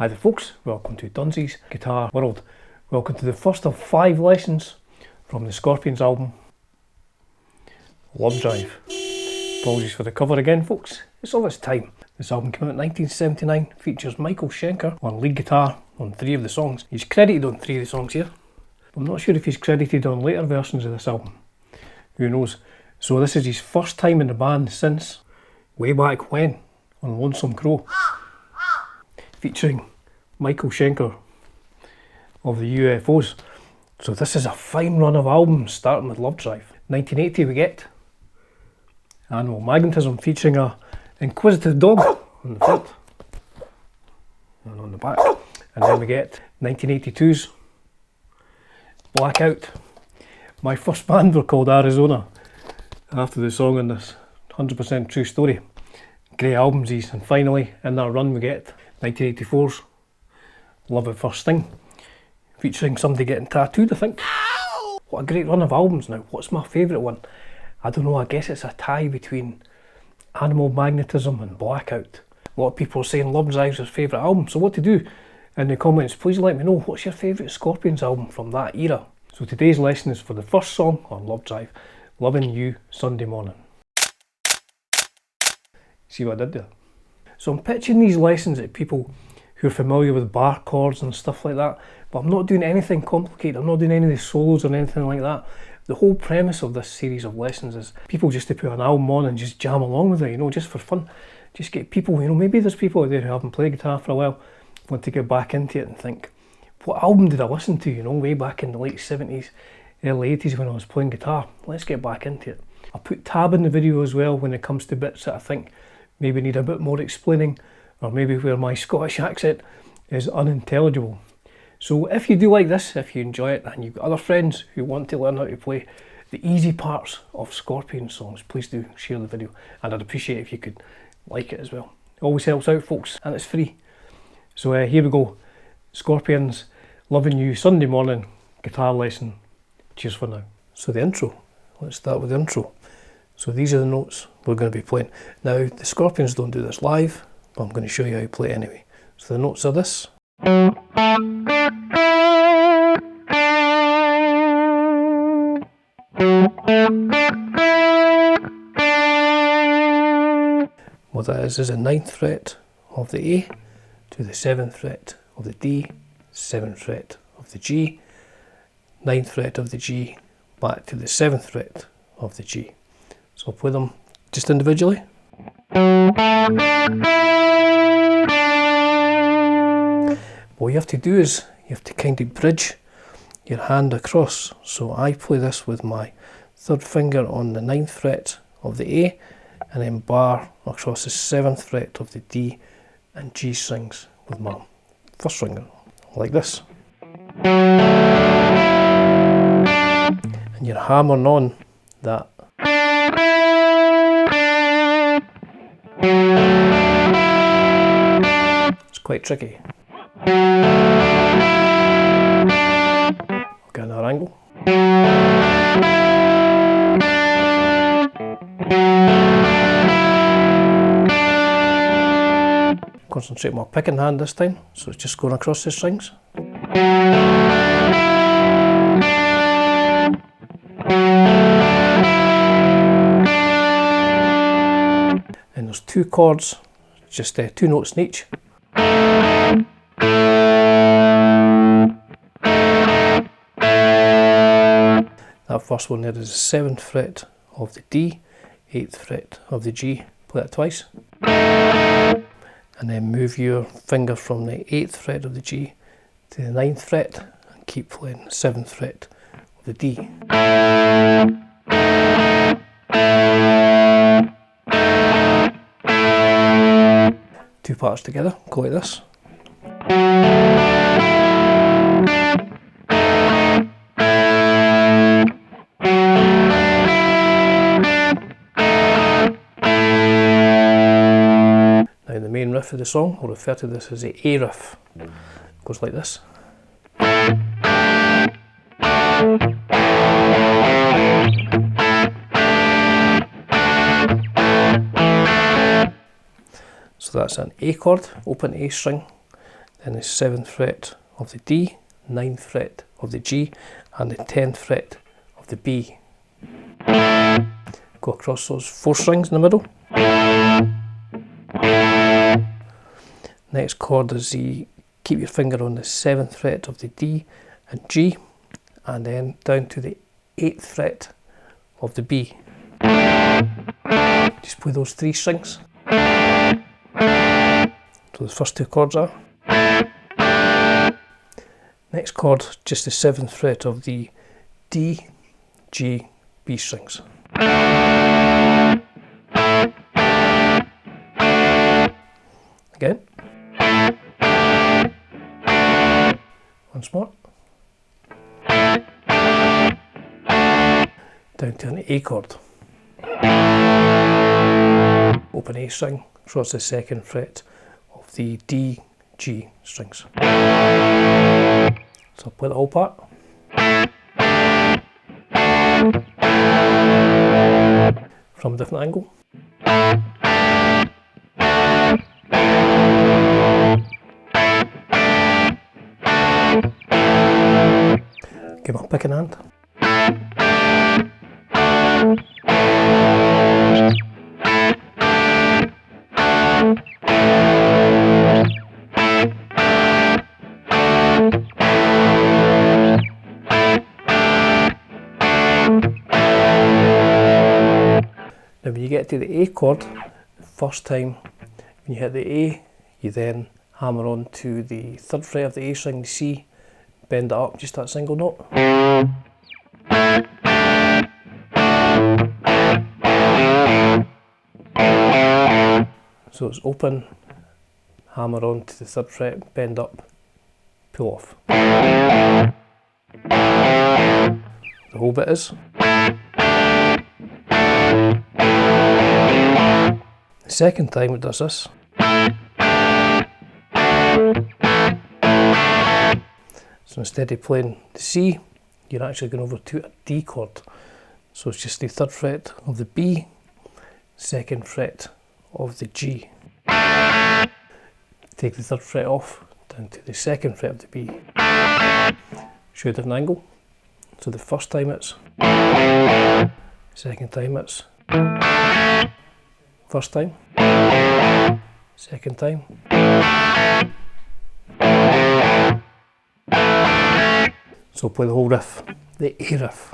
Hi there folks, welcome to Dunsy's Guitar World. Welcome to the first of 5 lessons from the Scorpions album, Lovedrive. Apologies for the cover again folks, it's all its time. This album came out in 1979, features Michael Schenker on lead guitar on 3 of the songs. He's credited on 3 of the songs here. I'm not sure if he's credited on later versions of this album, who knows. So this is his first time in the band since way back when, on Lonesome Crow, featuring Michael Schenker of the UFOs. So this is a fine run of albums, starting with Lovedrive. 1980 we get Animal Magnetism, featuring a inquisitive dog on the front and on the back. And then we get 1982's Blackout. My first band were called Arizona, after the song on this, 100% true story. Great albums these. And finally in that run we get 1984's Love at First Sting, featuring somebody getting tattooed, I think. What a great run of albums. Now, what's my favourite one? I don't know, I guess it's a tie between Animal Magnetism and Blackout. A lot of people are saying Lovedrive's their favourite album, so what to do? In the comments, please let me know what's your favourite Scorpions album from that era. So today's lesson is for the first song on Lovedrive, Loving You Sunday Morning. See what I did there? So I'm pitching these lessons at people who are familiar with bar chords and stuff like that, but I'm not doing anything complicated. I'm not doing any of the solos or anything like that. The whole premise of this series of lessons is people just to put an album on and just jam along with it, you know, just for fun. Just get people, you know, maybe there's people out there who haven't played guitar for a while, want to get back into it and think, what album did I listen to, you know, way back in the late 70s, early 80s when I was playing guitar? Let's get back into it. I'll put tab in the video as well when it comes to bits that I think maybe need a bit more explaining, or maybe where my Scottish accent is unintelligible. So if you do like this, if you enjoy it, and you've got other friends who want to learn how to play the easy parts of Scorpion songs, please do share the video, and I'd appreciate if you could like it as well. It always helps out folks, and it's free. So here we go, Scorpions, Loving You Sunday Morning, guitar lesson. Cheers for now. So the intro, let's start with the intro. So these are the notes we're going to be playing. Now the Scorpions don't do this live, but I'm going to show you how to play it anyway. So the notes are this. What that is the 9th fret of the A to the 7th fret of the D, 7th fret of the G, 9th fret of the G, back to the 7th fret of the G. So I'll play them just individually. What you have to do is you have to kind of bridge your hand across. So I play this with my 3rd finger on the 9th fret of the A, and then bar across the 7th fret of the D and G strings with my 1st finger, like this. And you're hammering on that. It's quite tricky. I'll get another angle. Concentrate my picking hand this time, so it's just going across the strings. And there's 2 chords, just 2 notes in each. That first one there is the 7th fret of the D, 8th fret of the G. Play that twice. And then move your finger from the 8th fret of the G to the 9th fret and keep playing the 7th fret of the D. 2 parts together, go like this. Now the main riff of the song, I'll refer to this as the A riff. It goes like this. So that's an A chord, open A string, then the 7th fret of the D, 9th fret of the G, and the 10th fret of the B. Go across those 4 strings in the middle. Next chord is keep your finger on the 7th fret of the D and G, and then down to the 8th fret of the B. Just play those 3 strings. So the first 2 chords are. Next chord, just the 7th fret of the D, G, B strings. Again. Once more. Down to an A chord. Open A string, so it's the 2nd fret of the D, G strings. So I'll play the whole part. From a different angle. Give my pick in hand. Now when you get to the A chord, the first time when you hit the A, you then hammer on to the 3rd fret of the A string, the C, bend it up, just that single note. So it's open, hammer on to the 3rd fret, bend up, pull off. The whole bit is. The second time it does this. So instead of playing the C, you're actually going over to a D chord. So it's just the 3rd fret of the B, 2nd fret of the G. Take the 3rd fret off, down to the 2nd fret of the B. Show a different angle. So the first time it's, second time it's, first time, second time. So play the whole riff, the A riff.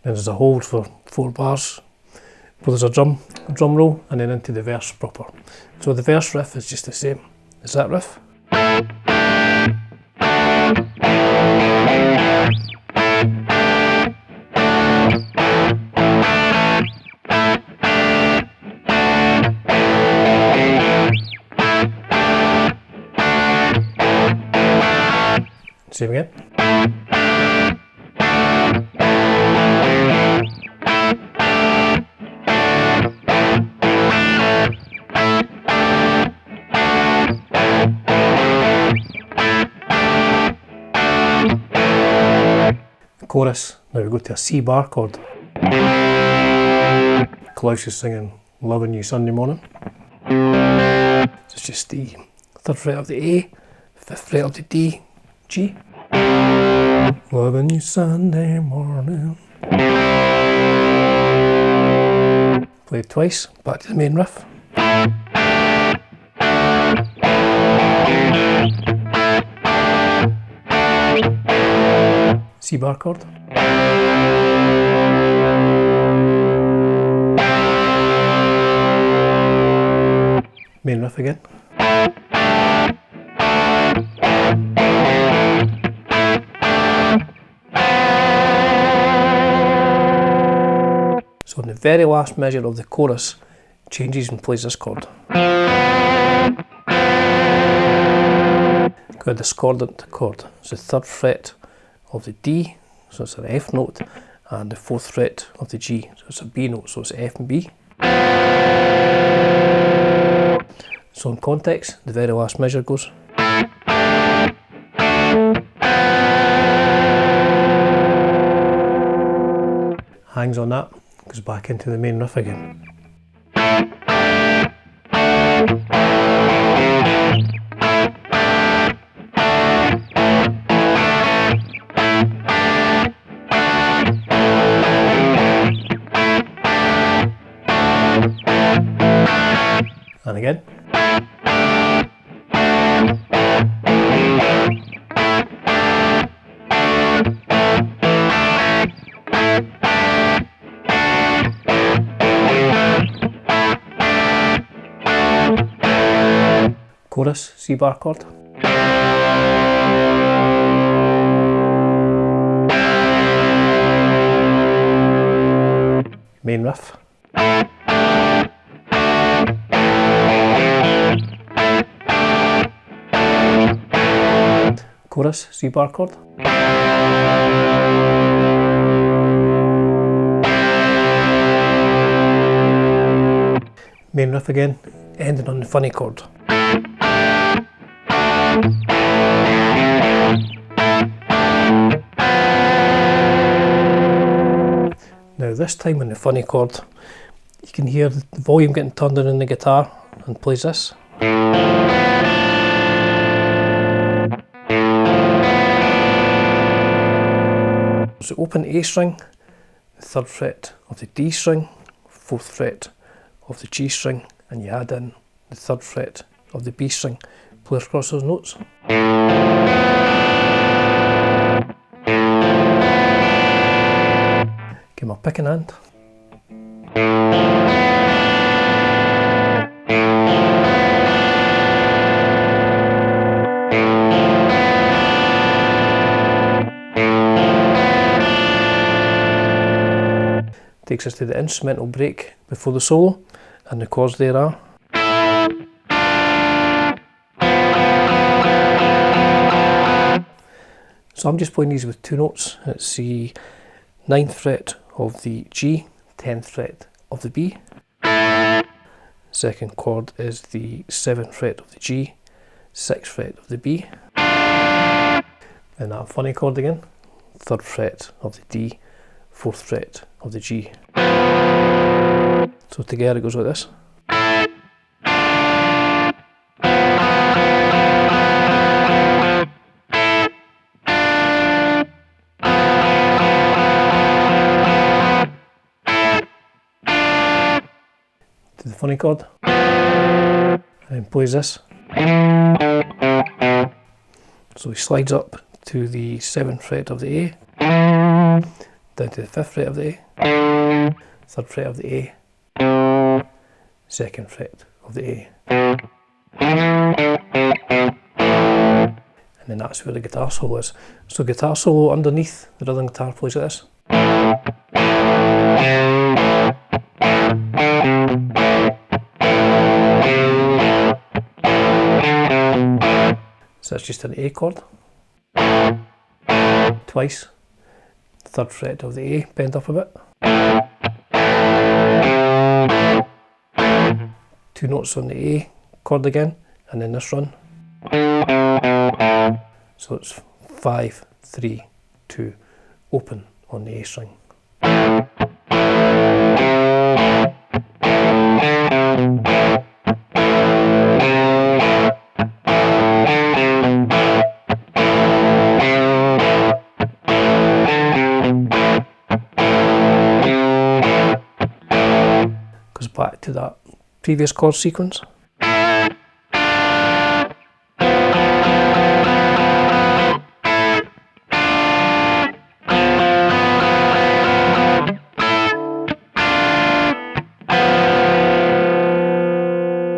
Then there's a hold for 4 bars, where there's a drum roll, and then into the verse proper. So the verse riff is just the same as that riff. Same again. Chorus. Now we go to a C bar chord. Klaus is singing Loving You Sunday Morning. So it's just the 3rd fret of the A, 5th fret of the D, G. Loving You Sunday Morning. Play it twice, back to the main riff. C bar chord. Main riff again. So in the very last measure of the chorus, changes and plays this chord. Got a discordant chord. It's the 3rd fret of the D, so it's an F note, and the 4th fret of the G, so it's a B note, so it's F and B. So in context, the very last measure goes. Hangs on that, goes back into the main riff again. And again. Chorus, C bar chord. Main riff. Chorus, C bar chord. Main riff again, ending on the funny chord. Now this time on the funny chord, you can hear the volume getting turned on in the guitar and plays this. So open A string, the 3rd fret of the D string, 4th fret of the G string, and you add in the 3rd fret of the B string, play across those notes. Give my pick in hand. Takes us to the instrumental break before the solo, and the chords there are. So I'm just playing these with 2 notes. It's the 9th fret of the G, 10th fret of the B. Second chord is the 7th fret of the G, 6th fret of the B. And that funny chord again, 3rd fret of the D, 4th fret of the G. So together it goes like this. To the funny chord, and plays this. So he slides up to the 7th fret of the A, down to the 5th fret of the A, 3rd fret of the A, 2nd fret of the A. And then that's where the guitar solo is. So guitar solo underneath the rhythm guitar plays like this. So that's just an A chord. Twice. 3rd fret of the A, bend up a bit. 2 notes on the A chord again, and then this run. So it's 5, 3, 2, open on the A string. Goes back to that previous chord sequence.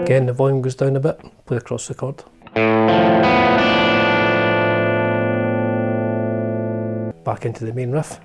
Again, the volume goes down a bit, play across the chord. Back into the main riff.